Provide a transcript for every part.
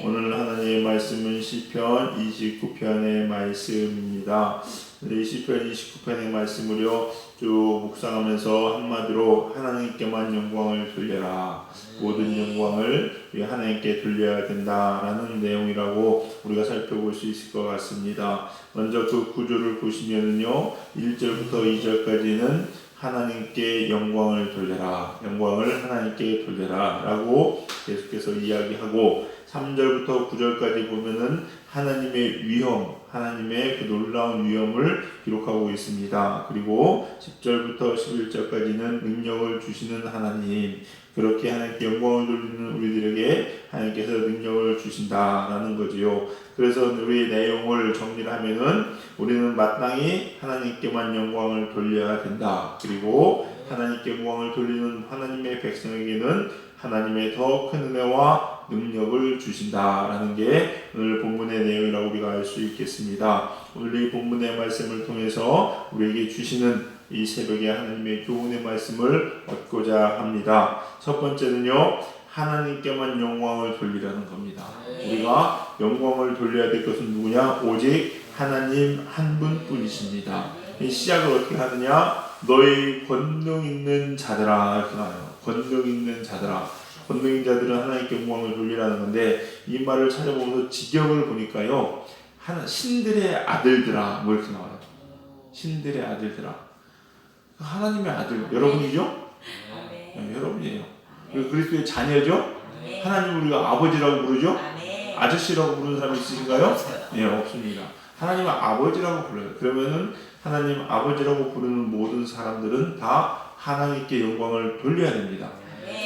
오늘 하나님의 말씀은 시편 29편의 말씀입니다. 이 시편 29편의 말씀을요 쭉 묵상하면서 한마디로 하나님께만 영광을 돌려라, 모든 영광을 하나님께 돌려야 된다라는 내용이라고 우리가 살펴볼 수 있을 것 같습니다. 먼저 그 구조를 보시면은요 1절부터 2절까지는 하나님께 영광을 돌려라, 영광을 하나님께 돌려라 라고 계속해서 이야기하고, 3절부터 9절까지 보면은 하나님의 위엄, 하나님의 그 놀라운 위엄을 기록하고 있습니다. 그리고 10절부터 11절까지는 능력을 주시는 하나님, 그렇게 하나님께 영광을 돌리는 우리들에게 하나님께서 능력을 주신다라는 거지요. 그래서 우리의 내용을 정리를 하면은 우리는 마땅히 하나님께만 영광을 돌려야 된다. 그리고 하나님께 영광을 돌리는 하나님의 백성에게는 하나님의 더 큰 은혜와 능력을 주신다라는 게 오늘 본문의 내용이라고 우리가 알 수 있겠습니다. 오늘 이 본문의 말씀을 통해서 우리에게 주시는 이 새벽에 하나님의 교훈의 말씀을 얻고자 합니다. 첫 번째는요, 하나님께만 영광을 돌리라는 겁니다. 우리가 영광을 돌려야 될 것은 누구냐? 오직 하나님 한 분뿐이십니다. 이 시작을 어떻게 하느냐? 너희 권능 있는 자들아, 이렇게 나와요. 권능 있는 자들아. 권능 있는 자들은 하나님께 영광을 돌리라는 건데, 이 말을 찾아보면서 직역을 보니까요, 신들의 아들들아, 뭐 이렇게 나와요. 신들의 아들들아. 하나님의 아들, 여러분이죠? 네, 여러분이에요. 그리스도의 자녀죠? 하나님 우리가 아버지라고 부르죠? 아저씨라고 부르는 사람이 있으신가요? 네, 없습니다. 하나님은 아버지라고 불러요. 그러면은 하나님 아버지라고 부르는 모든 사람들은 다 하나님께 영광을 돌려야 됩니다.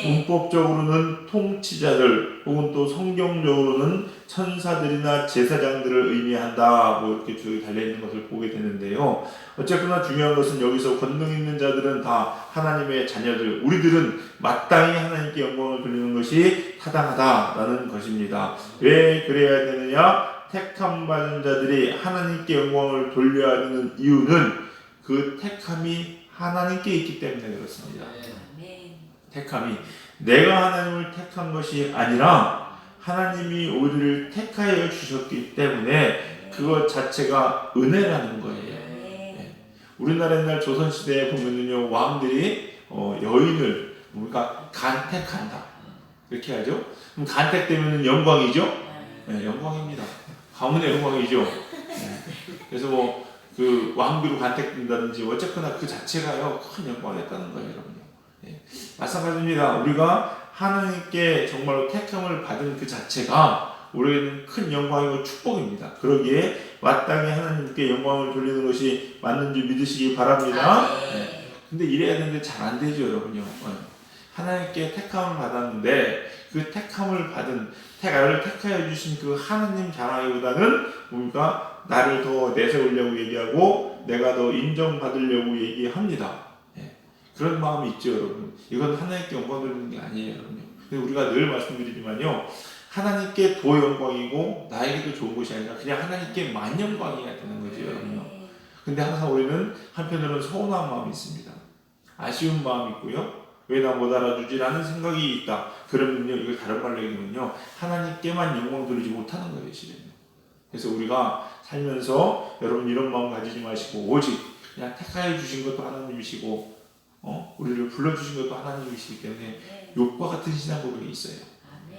문법적으로는 통치자들 혹은 또 성경적으로는 천사들이나 제사장들을 의미한다, 뭐 이렇게 쭉 달려있는 것을 보게 되는데요. 어쨌거나 중요한 것은 여기서 권능 있는 자들은 다 하나님의 자녀들, 우리들은 마땅히 하나님께 영광을 돌리는 것이 타당하다라는 것입니다. 왜 그래야 되느냐? 택함 받은 자들이 하나님께 영광을 돌려야 하는 이유는 그 택함이 하나님께 있기 때문에 그렇습니다. 택함이 내가 하나님을 택한 것이 아니라 하나님이 우리를 택하여 주셨기 때문에 그것 자체가 은혜라는 거예요. 네. 우리나라 옛날 조선시대에 보면은요, 왕들이 여인을 그러니까 간택한다 이렇게 하죠. 그럼 간택되면 영광이죠. 네, 영광입니다. 가문의 영광이죠. 네. 그래서 뭐 그 왕비로 간택된다든지 어쨌거나 그 자체가요 큰 영광이었다는 거예요, 여러분요. 네. 마찬가지입니다. 우리가 하나님께 정말로 택함을 받은 그 자체가 우리에게는 큰 영광이고 축복입니다. 그러기에 마땅히 하나님께 영광을 돌리는 것이 맞는 줄 믿으시기 바랍니다. 네. 근데 이래야 되는데 잘 안 되죠, 여러분요. 하나님께 택함을 받았는데 그 택함을 받은 나를 택하여 주신 그 하나님 자랑이보다는 뭡니까? 나를 더 내세우려고 얘기하고 내가 더 인정받으려고 얘기합니다. 그런 마음이 있죠, 여러분. 이건 하나님께 영광 돌리는 게 아니에요, 여러분. 근데 우리가 늘 말씀드리지만요, 하나님께 도 영광이고 나에게도 좋은 것이 아니라 그냥 하나님께만 영광이어야 되는 거죠, 여러분. 근데 항상 우리는 한편으로는 서운한 마음이 있습니다. 아쉬운 마음이 있고요. 왜 나 못 알아주지? 라는 생각이 있다. 그러면요, 이걸 다른 말로 얘기하면요, 하나님께만 영광 돌리지 못하는 거예요, 실은요. 그래서 우리가 살면서 여러분 이런 마음 가지지 마시고 오직 그냥 택하여 주신 것도 하나님이시고 우리를 불러주신 것도 하나님이시기 때문에 욥과 같은 신앙 고백이 있어요.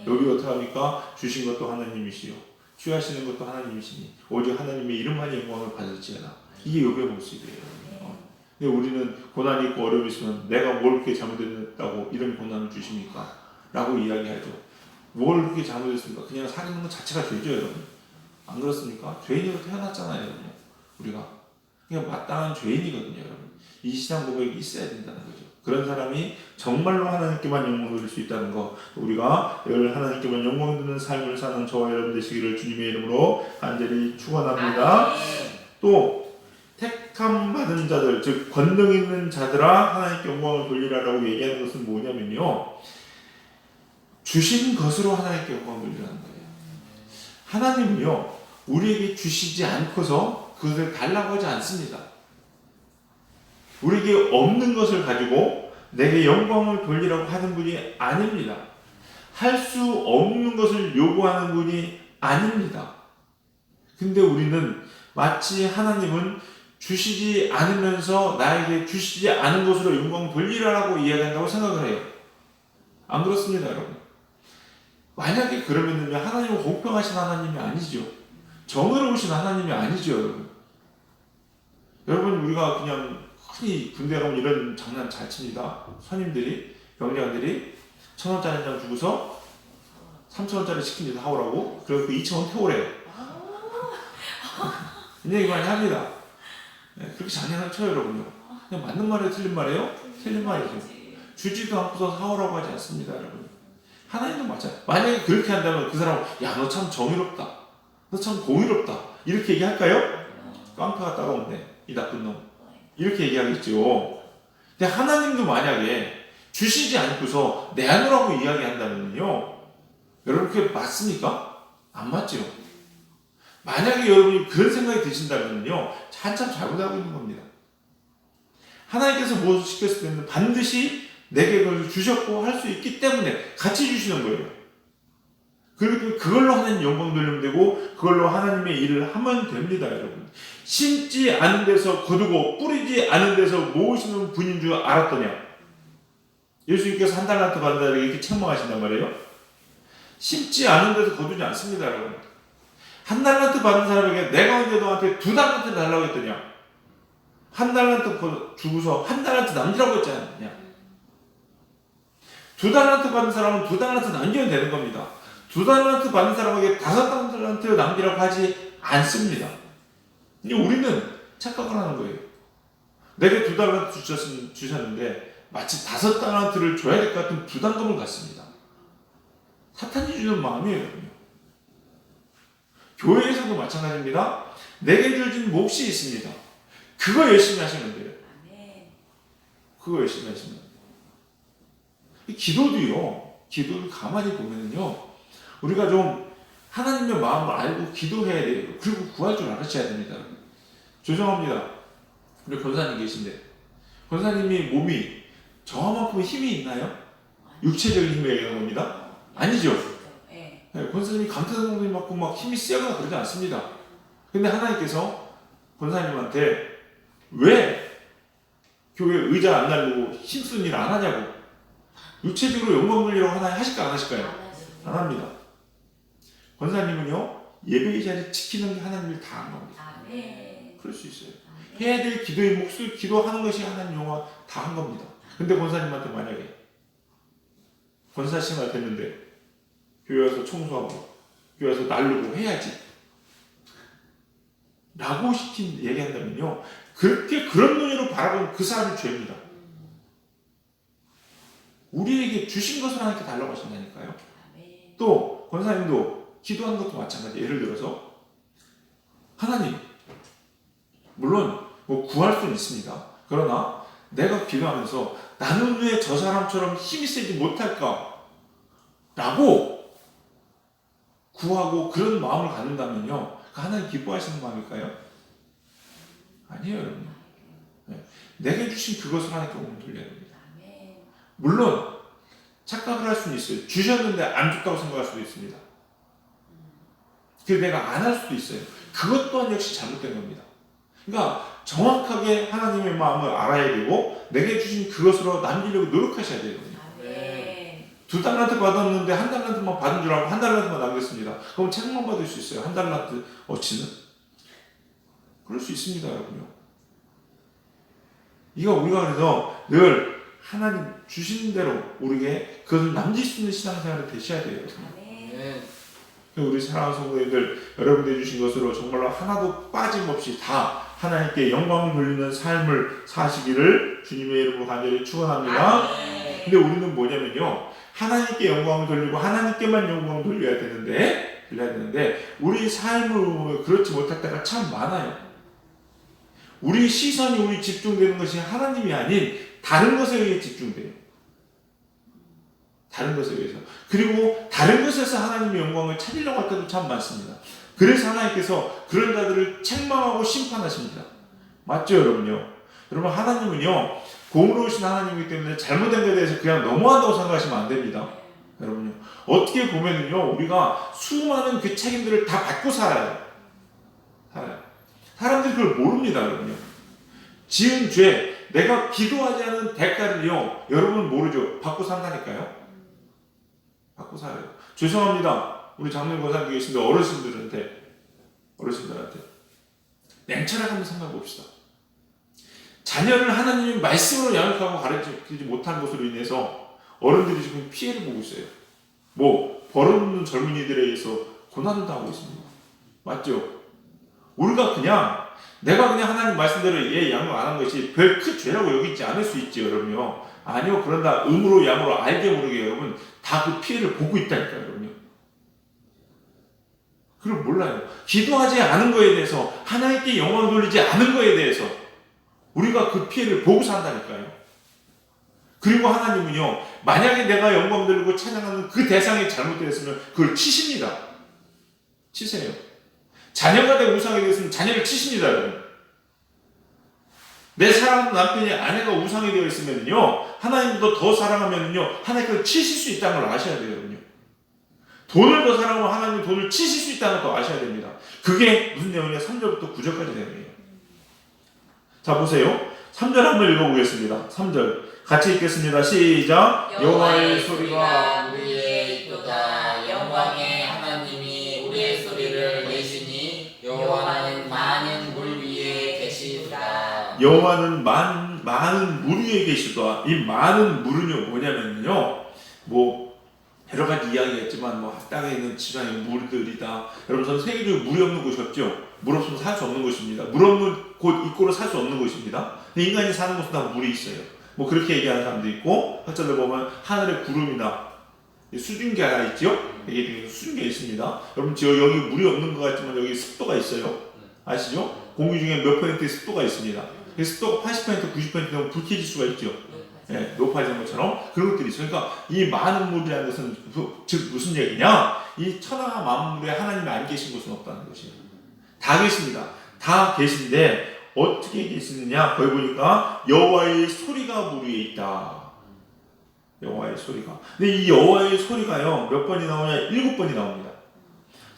욥이 어떻게 합니까? 주신 것도 하나님이시요 취하시는 것도 하나님이시니 오직 하나님의 이름만 영광을 받을지어다. 이게 욥의 모습이에요. 근데 우리는 고난이 있고 어려움이 있으면 내가 뭘 그렇게 잘못했다고 이런 고난을 주십니까? 라고 이야기하죠. 뭘 그렇게 잘못했습니까? 그냥 사는 것 자체가 죄죠, 여러분. 안 그렇습니까? 죄인으로 태어났잖아요, 여러분. 우리가 그냥 마땅한 죄인이거든요, 여러분. 이 신앙 고백이 있어야 된다는 거죠. 그런 사람이 정말로 하나님께만 영광 돌릴 수 있다는 거, 우리가 늘 하나님께만 영광 드리는 삶을 사는 저와 여러분 되시기를 주님의 이름으로 간절히 축원합니다. 또 택함 받은 자들, 즉 권능 있는 자들아 하나님께 영광을 돌리라라고 얘기하는 것은 뭐냐면요, 주신 것으로 하나님께 영광을 돌리라는 거예요. 하나님은요 우리에게 주시지 않고서 그것을 달라고 하지 않습니다. 우리에게 없는 것을 가지고 내게 영광을 돌리라고 하는 분이 아닙니다. 할 수 없는 것을 요구하는 분이 아닙니다. 근데 우리는 마치 하나님은 주시지 않으면서 나에게 주시지 않은 것으로 영광 돌리라고 이야기한다고 생각을 해요. 안 그렇습니다, 여러분. 만약에 그러면요, 하나님은 공평하신 하나님이 아니죠. 정의로우신 하나님이 아니죠, 여러분. 여러분, 우리가 그냥 흔히 군대 가면 이런 장난 잘 칩니다. 선임들이, 병장들이 1,000원짜리 한 장 주고서 3,000원짜리 시킵니다, 하오라고. 그래서 그 2,000원 태우래요. 이 얘기 많이 합니다. 네, 그렇게 장난을 쳐요, 여러분요. 그냥 맞는 말이에요, 틀린 말이에요? 틀린 말이죠. 주지도 않고서 사오라고 하지 않습니다, 여러분. 하나님도 맞아요. 만약에 그렇게 한다면 그 사람은, 야, 너 참 정의롭다. 너 참 공의롭다. 이렇게 얘기할까요? 깡패가 따가운데, 이 나쁜 놈. 이렇게 얘기하겠죠. 근데 하나님도 만약에 주시지 않고서 내놓으라고 이야기한다면요, 여러분 그게 맞습니까? 안 맞죠. 만약에 여러분이 그런 생각이 드신다면요, 한참 잘못하고 있는 겁니다. 하나님께서 무엇을 시켰을 때는 반드시 내게 그걸 주셨고 할 수 있기 때문에 같이 주시는 거예요. 그리고 그걸로 하나님 영광 돌리면 되고 그걸로 하나님의 일을 하면 됩니다, 여러분. 심지 않은 데서 거두고 뿌리지 않은 데서 모으시는 분인 줄 알았더냐. 예수님께서 한 달란트 받은 자에게 이렇게 책망하신단 말이에요. 심지 않은 데서 거두지 않습니다, 여러분. 한 달란트 받은 사람에게 내가 언제 너한테 2달란트 달라고 했더냐. 한 달란트 주고서 한 달란트 남기라고 했지 않느냐. 2달란트 받은 사람은 2달란트 남기면 되는 겁니다. 2달란트 받은 사람에게 5달란트 남기라고 하지 않습니다. 근데 우리는 착각을 하는 거예요. 내게 2달란트 주셨는데 마치 5달란트를 줘야 될 것 같은 부담감을 갖습니다. 사탄이 주는 마음이에요. 교회에서도 마찬가지입니다. 내게 주어진 몫이 있습니다. 그거 열심히 하시면 돼요. 그거 열심히 하시면 돼요. 기도를 가만히 보면요, 우리가 좀 하나님의 마음을 알고 기도해야 돼요. 그리고 구할 줄 알으셔야 됩니다. 죄송합니다. 우리 권사님 계신데, 권사님이 몸이 저만큼 힘이 있나요? 육체적인 힘을 얘기하는 겁니다. 아니죠. 네, 권사님이 강타성분이 맞고 막 힘이 세거나 그러지 않습니다. 근데 하나님께서 권사님한테 왜 교회 의자 안 날리고 힘쓰는 일 안 하냐고, 육체적으로 영광 돌리라고 하실까 안 하실까요? 안 합니다. 권사님은요, 예배의 자리 지키는 게 하나님을 다 한 겁니다. 그럴 수 있어요. 해야 될 기도의 몫을 기도하는 것이 하나님 영화 다 한 겁니다. 근데 권사님한테 만약에 권사 시간이 됐는데 교회 와서 청소하고 교회 와서 날르고 해야지 라고 얘기한다면요, 그렇게 그런 눈으로 바라보는 그 사람이 죄입니다. 우리에게 주신 것을 하나님께 달라고 하신다니까요. 또 권사님도 기도하는 것도 마찬가지예요. 예를 들어서 하나님, 물론 뭐 구할 수는 있습니다. 그러나 내가 기도하면서 나는 왜 저 사람처럼 힘이 세지 못할까? 라고 구하고 그런 마음을 갖는다면요, 하나님 기뻐하시는 마음일까요? 아니에요, 여러분. 네. 내게 주신 그것을 하나님께 몸을 돌려야 됩니다. 물론 착각을 할 수는 있어요. 주셨는데 안 줬다고 생각할 수도 있습니다. 그래서 내가 안 할 수도 있어요. 그것 또한 역시 잘못된 겁니다. 그러니까 정확하게 하나님의 마음을 알아야 되고 내게 주신 그것으로 남기려고 노력하셔야 돼요. 2달란트 받았는데 1달란트만 받은 줄 알고 1달란트만 남겼습니다. 그럼 책만 받을 수 있어요. 1달란트 어치는? 그럴 수 있습니다, 여러분요. 이거 우리가 그래서 늘 하나님 주신 대로 우리에게 그것을 남길 수 있는 신앙생활을 되셔야 돼요. 우리 사랑하는 성도님들, 여러분들이 주신 것으로 정말로 하나도 빠짐없이 다 하나님께 영광을 돌리는 삶을 사시기를 주님의 이름으로 간절히 축원합니다. 근데 우리는 뭐냐면요, 하나님께 영광을 돌리고 하나님께만 영광을 돌려야 되는데 우리 삶으로 그렇지 못할 때가 참 많아요. 우리 시선이 우리 집중되는 것이 하나님이 아닌 다른 것에 의해 집중돼요. 다른 것에 의해서. 그리고 다른 것에서 하나님의 영광을 찾으려고 할 때도 참 많습니다. 그래서 하나님께서 그런 자들을 책망하고 심판하십니다. 맞죠, 여러분요? 여러분, 하나님은요, 공의로우신 하나님이기 때문에 잘못된 것에 대해서 그냥 넘어간다고 생각하시면 안 됩니다. 여러분요. 어떻게 보면은요, 우리가 수많은 그 책임들을 다 받고 살아요. 사람들이 그걸 모릅니다, 여러분요. 지은 죄, 내가 기도하지 않은 대가를요, 여러분 모르죠. 받고 산다니까요. 받고 살아요. 죄송합니다. 우리 장로님 권사님 계신데 어르신들한테 냉철하게 한번 생각해 봅시다. 자녀를 하나님의 말씀으로 양육하고 가르치지 못한 것으로 인해서 어른들이 지금 피해를 보고 있어요. 버릇없는 젊은이들에 의해서 고난을 당하고 있습니다. 맞죠? 우리가 내가 그냥 하나님 말씀대로 얘 양육 안 한 것이 별 큰 죄라고 여기지 않을 수 있지, 여러분요. 아니요, 그런다. 음으로 양으로 알게 모르게 여러분 다 그 피해를 보고 있다니까요, 여러분요. 그걸 몰라요. 기도하지 않은 거에 대해서, 하나님께 영광 돌리지 않은 거에 대해서 우리가 그 피해를 보고 산다니까요. 그리고 하나님은요, 만약에 내가 영광 돌리고 찬양하는 그 대상이 잘못되었으면 그걸 치십니다. 치세요. 자녀가 내 우상이 되었으면 자녀를 치십니다, 여러분. 내 사랑하는 남편이 아내가 우상이 되어 있으면요, 하나님보다 더 사랑하면요, 하나님께서 치실 수 있다는 걸 아셔야 돼요, 여러분요. 돈을 더 사랑하면 하나님 돈을 치실 수 있다는 걸 아셔야 됩니다. 그게 무슨 내용이냐? 3절부터 9절까지 내용이에요. 자, 보세요. 3절 한번 읽어보겠습니다. 3절. 같이 읽겠습니다. 시작. 여호와의 소리가 우리에 있도다. 영광의 하나님이 우리의 소리를 내시니 여호와는 많은 물 위에 계시도다. 여호와는 많은 물 위에 계시도다. 이 많은 물은요, 뭐냐면요, 여러 가지 이야기가 있지만, 땅에 있는 지상의 물들이다. 여러분, 전 세계적으로 물이 없는 곳이 없죠? 물 없으면 살 수 없는 곳입니다. 물 없는 곳 있고로 살 수 없는 곳입니다. 인간이 사는 곳은 다 물이 있어요. 그렇게 얘기하는 사람도 있고, 학자들 보면 하늘에 구름이나 수증기 하나 있죠? 이게 수증기가 있습니다. 여러분, 여기 물이 없는 것 같지만 여기 습도가 있어요. 아시죠? 공기 중에 몇 퍼센트의 습도가 있습니다. 그 습도가 80%, 90% 되면 불쾌해질 수가 있죠. 네, 높아지는 것처럼 그런 것들이 있어요. 그러니까 이 많은 물이라는 것은 즉 무슨 얘기냐? 이 천하 만물에 하나님이 안 계신 곳은 없다는 것이에요. 다 계십니다. 다 계신데 어떻게 계시느냐? 거기 보니까 여호와의 소리가 물 위에 있다. 여호와의 소리가. 근데 이 여호와의 소리가요, 몇 번이 나오냐? 7번이 나옵니다.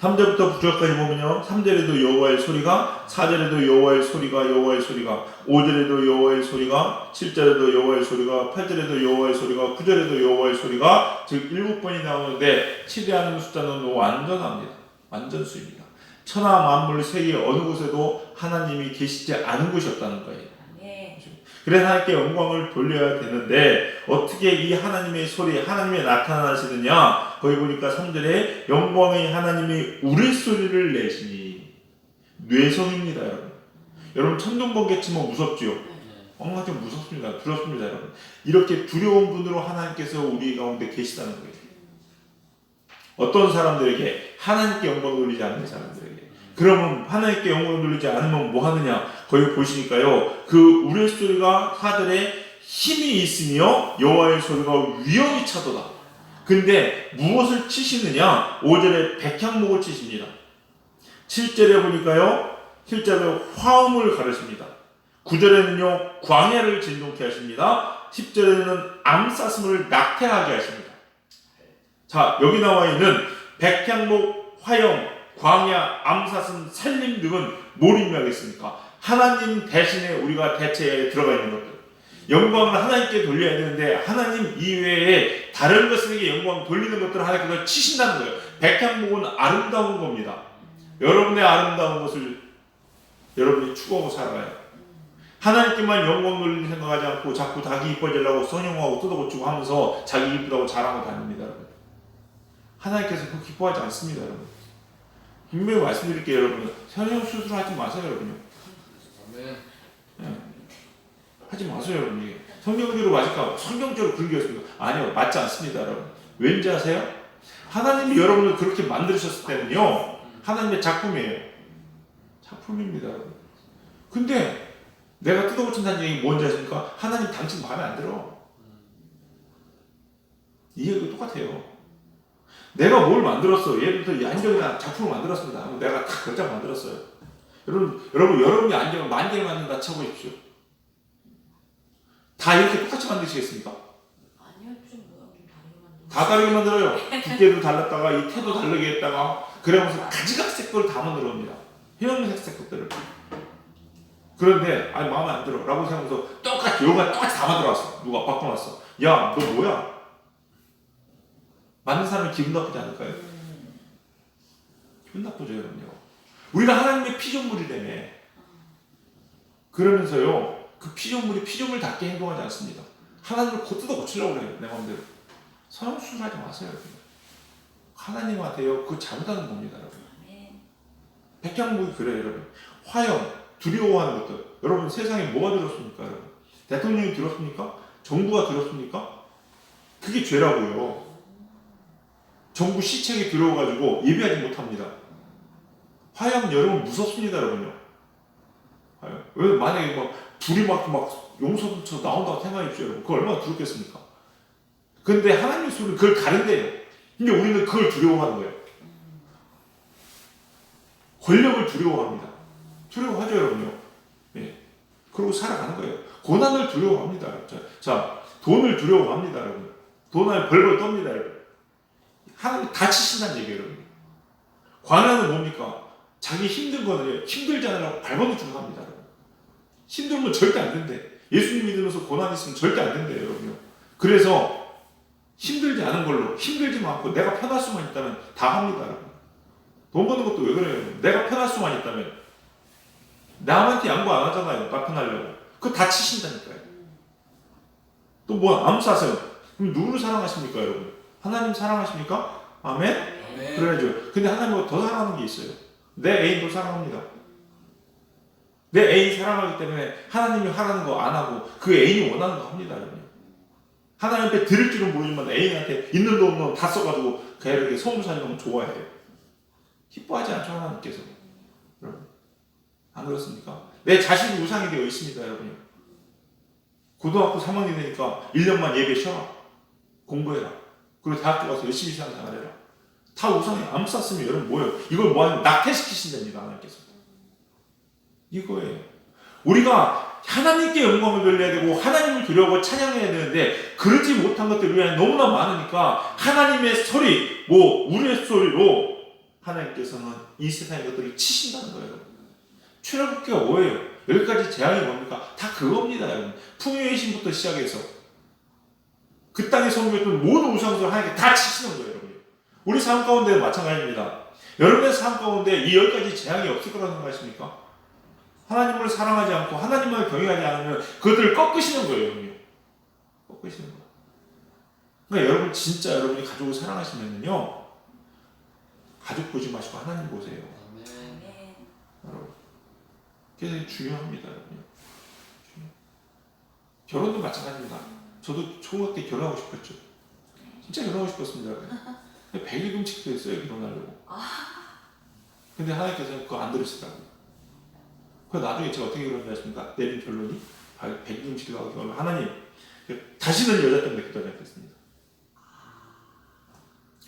3절부터 9절까지 보면요, 3절에도 여호와의 소리가, 4절에도 여호와의 소리가, 5절에도 여호와의 소리가, 7절에도 여호와의 소리가, 8절에도 여호와의 소리가, 9절에도 여호와의 소리가, 즉 7번이 나오는데 치대하는 숫자는 완전합니다. 완전수입니다. 천하 만물 세계 어느 곳에도 하나님이 계시지 않은 곳이 없다는 거예요. 그래서 하나님께 영광을 돌려야 되는데 어떻게 이 하나님의 소리, 하나님이 나타나시느냐? 거기 보니까 3절에 영광의 하나님이 우레소리를 내시니, 뇌성입니다, 여러분. 여러분, 천둥번개 치면 무섭죠? 엉망이 무섭습니다. 두렵습니다, 여러분. 이렇게 두려운 분으로 하나님께서 우리 가운데 계시다는 거예요. 어떤 사람들에게? 하나님께 영광 돌리지 않는 사람들에게. 그러면 하나님께 영광을 돌리지 않으면 뭐 하느냐? 거기 보시니까요, 그 우레소리가 4절에 힘이 있으며 여호와의 소리가 위엄이 차도다. 근데 무엇을 치시느냐? 5절에 백향목을 치십니다. 7절에 보니까요, 7절에 화음을 가르칩니다. 9절에는요, 광야를 진동케 하십니다. 10절에는 암사슴을 낙태하게 하십니다. 자, 여기 나와 있는 백향목, 화염, 광야, 암사슴, 살림 등은 뭘 의미하겠습니까? 하나님 대신에 우리가 대체에 들어가 있는 것들. 영광을 하나님께 돌려야 되는데 하나님 이외에 다른 것에게 영광 돌리는 것들을 하나님께서 치신다는 거예요. 백향목은 아름다운 겁니다. 여러분의 아름다운 것을 여러분이 추구하고 살아가요. 하나님께만 영광 돌리는 생각하지 않고 자꾸 자기 이뻐지려고 성형하고 뜯어고치고 하면서 자기 이쁘다고 자랑하고 다닙니다, 여러분. 하나님께서 그거 기뻐하지 않습니다, 여러분. 분명히 말씀드릴게요, 여러분. 성형 수술하지 마세요, 여러분요. 네. 하지 마세요, 여러분. 성경대로 맞을까? 성경적으로 그런 게 있습니다. 아니요, 맞지 않습니다, 여러분. 왠지 아세요? 하나님이 여러분을 그렇게 만드셨을 때는요, 하나님의 작품이에요. 작품입니다, 여러분. 근데 내가 뜯어고친다는 얘기 뭔지 아십니까? 하나님 당신 마음에 안 들어. 이해가 똑같아요. 내가 뭘 만들었어? 예를 들어서 이 안경이나 작품을 만들었습니다. 내가 딱 결정 만들었어요. 여러분이 안경을 10,000개 만든다 쳐보십시오. 다 이렇게 똑같이 만드시겠습니까? 아니요, 좀 다르게 다 다르게 만들어요. 두께도 달랐다가 이 태도 다르게 했다가 그러면서 가지각색 걸 다 만들어 옵니다. 형형색색 것들을. 그런데 아니 마음에 안 들어 라고 생각해서 똑같이 여기가 똑같이 다 만들어왔어. 누가 바꿔놨어. 야 너 뭐야? 만든 사람이 기분 나쁘지 않을까요? 기분 나쁘죠 여러분요. 우리가 하나님의 피조물이라며. 그러면서요 그 피조물이 피조물답게 행동하지 않습니다. 하나님을 걷뜯어 고치려고 그래요. 내 마음대로. 성수하지 마세요 여러분. 하나님한테요 그거 잘못하는 겁니다 여러분. 백향목이 그래요 여러분. 화형, 두려워하는 것들. 여러분 세상에 뭐가 들었습니까 여러분? 대통령이 들었습니까? 정부가 들었습니까? 그게 죄라고요. 정부 시책이 들어와가지고 예배하지 못합니다. 화형 여러분 무섭습니다 여러분요. 화형. 왜 만약에 막 불이 막 용서부터 나온다고 생각해보십시오 여러분. 그거 얼마나 두렵겠습니까? 근데 하나님의 소리는 그걸 가른대요. 근데 우리는 그걸 두려워하는 거예요. 권력을 두려워합니다. 두려워하죠 여러분요. 예. 그러고 살아가는 거예요. 고난을 두려워합니다. 자, 돈을 두려워합니다 여러분. 돈을 벌벌 떱니다 여러분. 하나님 다치신다는 얘기예요 여러분. 관한은 뭡니까? 자기 힘든 거는 힘들지 않으라고 발버둥 합니다 여러분. 힘들면 절대 안 된대. 예수님 믿으면서 고난 있으면 절대 안 된대요 여러분요. 그래서 힘들지 않은 걸로 힘들지만 않고 내가 편할 수만 있다면 다 합니다 여러분. 돈 버는 것도 왜 그래요? 내가 편할 수만 있다면 남한테 양보 안 하잖아요. 나 편하려고. 그거 다치신다니까요. 또 뭐 암사세요. 그럼 누구를 사랑하십니까 여러분? 하나님 사랑하십니까? 아멘? 아멘. 그래야죠. 근데 하나님보다 더 사랑하는 게 있어요. 내 애인도 사랑합니다. 내 애인 사랑하기 때문에 하나님이 하라는 거 안 하고 그 애인이 원하는 거 합니다 여러분. 하나님 앞에 들을 줄은 모르지만 애인한테 있는 돈 없는 돈 다 써가지고 걔에게 소문 사는 거 좋아해요. 기뻐하지 않죠 하나님께서. 여러분 안 그렇습니까? 내 자신이 우상이 되어 있습니다 여러분요. 고등학교 3학년이 되니까 1년만 예배 쉬어라. 공부해라. 그리고 대학교 가서 열심히 신앙생활해라. 다 우상이 안 쌌으면 여러분 뭐예요? 이걸 뭐하면 낙태시키신답니다 하나님께서. 이거예요. 우리가 하나님께 영광을 돌려야 되고 하나님을 두려워하고 찬양해야 되는데 그러지 못한 것들이 우리 안에 너무나 많으니까 하나님의 소리, 우리의 소리로 하나님께서는 이 세상의 것들을 치신다는 거예요. 출애굽기가 뭐예요? 10가지 재앙이 뭡니까? 다 그겁니다 여러분. 풍요의 신부터 시작해서 그 땅에 섬겼던 모든 우상들을 하나님께 다 치시는 거예요 여러분. 우리 삶 가운데도 마찬가지입니다. 여러분의 삶 가운데 이 10가지 재앙이 없을 거라고 생각하십니까? 하나님을 사랑하지 않고 하나님을 경외하지 않으면 그것들을 꺾으시는 거예요 여러분요. 꺾으시는 거예요. 그러니까 여러분 진짜 여러분이 가족을 사랑하시면요 가족 보지 마시고 하나님 보세요. 여러분 그게 중요합니다 여러분요. 결혼도 마찬가지입니다. 저도 초등학교 때 결혼하고 싶었죠. 진짜 결혼하고 싶었습니다. 100일 금식도 했어요 결혼하려고. 근데 하나님께서 그거 안 들으시더라고요. 그래서 나중에 제가 어떻게 결혼을 하십니까? 내린 결론이 100일 금식도 하고 결혼. 하나님 다시는 여자 때문에 기도하지 않겠습니다.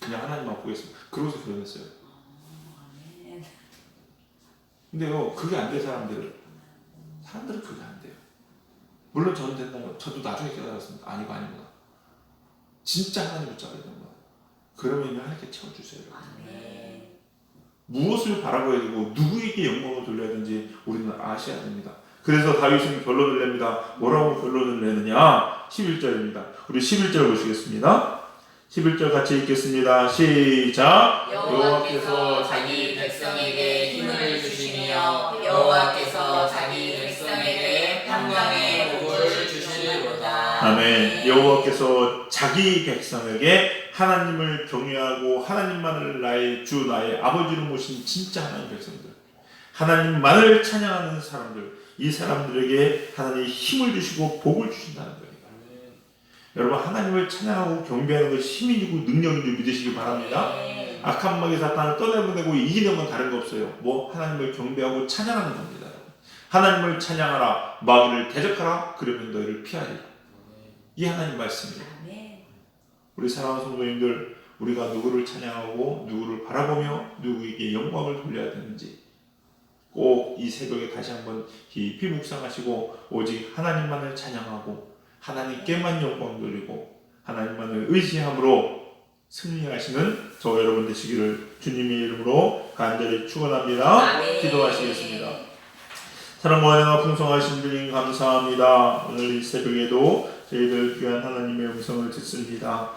그냥 하나님만 보겠습니다. 그러고서 결혼했어요. 근데요 그게 안 된 사람들은 그게 안 돼요. 물론 저는 된다요. 저도 나중에 깨달았습니다. 아니고 아니구나. 진짜 하나님을 붙잡아야 되는 거야. 그러면 하나님께 채워주세요. 무엇을 바라봐야 되고 누구에게 영광을 돌려야 되는지 우리는 아셔야 됩니다. 그래서 다윗은 결론을 냅니다. 뭐라고 결론을 내느냐? 11절입니다. 우리 11절 보시겠습니다. 11절 같이 읽겠습니다. 시작. 여호와께서 자기 백성에게 힘을 주시며 여호와께서 자기 백성에게 평강의 복을 주시리로다. 아멘. 여호와께서 자기 백성에게 하나님을 경외하고 하나님만을 나의 주 나의 아버지로 모신 진짜 하나님 백성들, 하나님만을 찬양하는 사람들, 이 사람들에게 하나님이 힘을 주시고 복을 주신다는 거예요. 여러분 하나님을 찬양하고 경배하는 것이 힘이 주고 능력인 줄 믿으시기 바랍니다. 악한 마귀 사탄을 떠내보내고 이기는 건 다른 거 없어요. 하나님을 경배하고 찬양하는 겁니다. 하나님을 찬양하라, 마귀를 대적하라, 그러면 너희를 피하리라. 이 하나님 말씀이에요. 우리 사랑하는 성도님들, 우리가 누구를 찬양하고 누구를 바라보며 누구에게 영광을 돌려야 되는지 꼭 이 새벽에 다시 한번 깊이 묵상하시고 오직 하나님만을 찬양하고 하나님께만 영광 돌리고 하나님만을 의지함으로 승리하시는 저 여러분 되시기를 주님의 이름으로 간절히 축원합니다. 아멘. 기도하시겠습니다. 사랑과 은혜가 풍성하신 주님 감사합니다. 오늘 이 새벽에도 저희들 귀한 하나님의 음성을 듣습니다.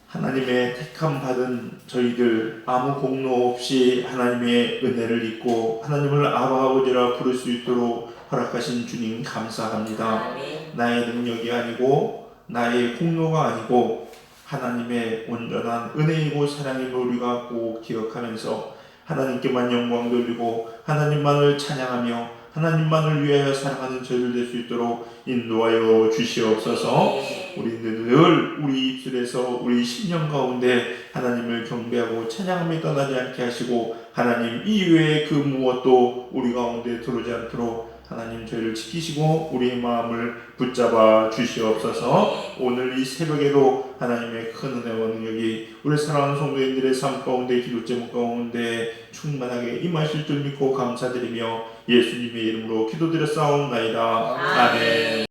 하나님의 택함 받은 저희들 아무 공로 없이 하나님의 은혜를 입고 하나님을 아바 아버지라 부를 수 있도록 허락하신 주님 감사합니다. 아멘. 나의 능력이 아니고 나의 공로가 아니고 하나님의 온전한 은혜이고 사랑임을 우리가 꼭 기억하면서 하나님께만 영광 돌리고 하나님만을 찬양하며 하나님만을 위하여 살아가는 저희들 될 수 있도록 인도하여 주시옵소서. 우리는 늘 우리 입술에서 우리 심령 가운데 하나님을 경배하고 찬양함이 떠나지 않게 하시고 하나님 이외의 그 무엇도 우리 가운데 들어오지 않도록 하나님 저희를 지키시고 우리의 마음을 붙잡아 주시옵소서. 오늘 이 새벽에도 하나님의 큰 은혜와 능력이 우리 사랑하는 성도님들의 삶 가운데 기도 제목 가운데 충만하게 임하실 줄 믿고 감사드리며 예수님의 이름으로 기도드렸사옵나이다. 아멘.